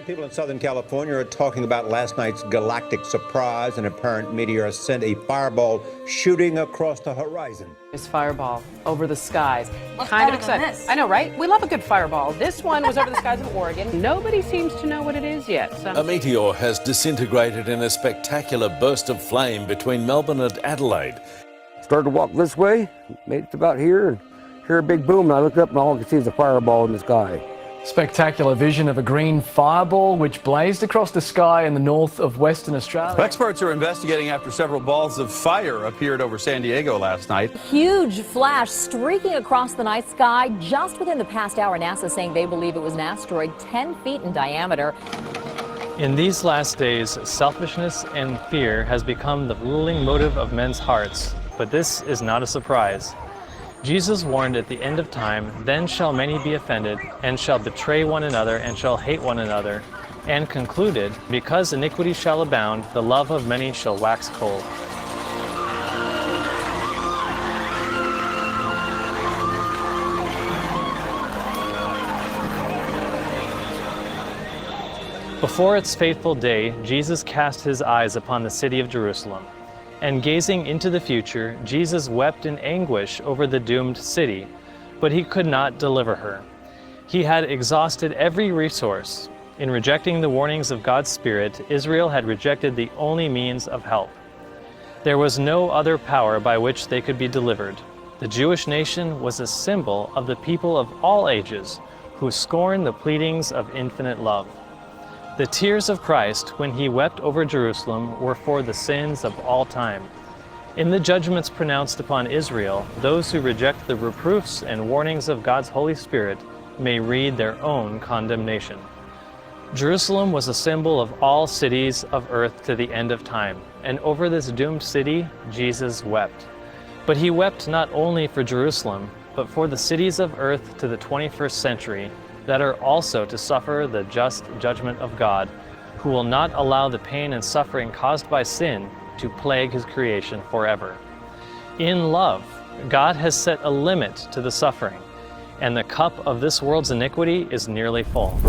People in Southern California are talking about last night's galactic surprise. An apparent meteor sent a fireball shooting across the horizon. This fireball over the skies. What's Kind of better than exciting. this? I know, right? We love a good fireball. This one was over the skies of Oregon. Nobody seems to know what it is yet. A meteor has disintegrated in a spectacular burst of flame between Melbourne and Adelaide. Started to walk this way, made it to about here, and hear a big boom, and I looked up and all I could see is a fireball in the sky. Spectacular vision of a green fireball which blazed across the sky in the north of Western Australia. Experts are investigating after several balls of fire appeared over San Diego last night. Huge flash streaking across the night sky just within the past hour. NASA saying they believe it was an asteroid 10 feet in diameter. In these last days, selfishness and fear has become the ruling motive of men's hearts. But this is not a surprise. Jesus warned at the end of time, then shall many be offended, and shall betray one another, and shall hate one another, and concluded, because iniquity shall abound, the love of many shall wax cold. Before its fateful day, Jesus cast his eyes upon the city of Jerusalem. And gazing into the future, Jesus wept in anguish over the doomed city, but he could not deliver her. He had exhausted every resource. In rejecting the warnings of God's Spirit, Israel had rejected the only means of help. There was no other power by which they could be delivered. The Jewish nation was a symbol of the people of all ages who scorned the pleadings of infinite love. The tears of Christ, when he wept over Jerusalem, were for the sins of all time. In the judgments pronounced upon Israel, those who reject the reproofs and warnings of God's Holy Spirit may read their own condemnation. Jerusalem was a symbol of all cities of earth to the end of time, and over this doomed city, Jesus wept. But he wept not only for Jerusalem, but for the cities of earth to the 21st century, that are also to suffer the just judgment of God, who will not allow the pain and suffering caused by sin to plague his creation forever. In love, God has set a limit to the suffering, and the cup of this world's iniquity is nearly full.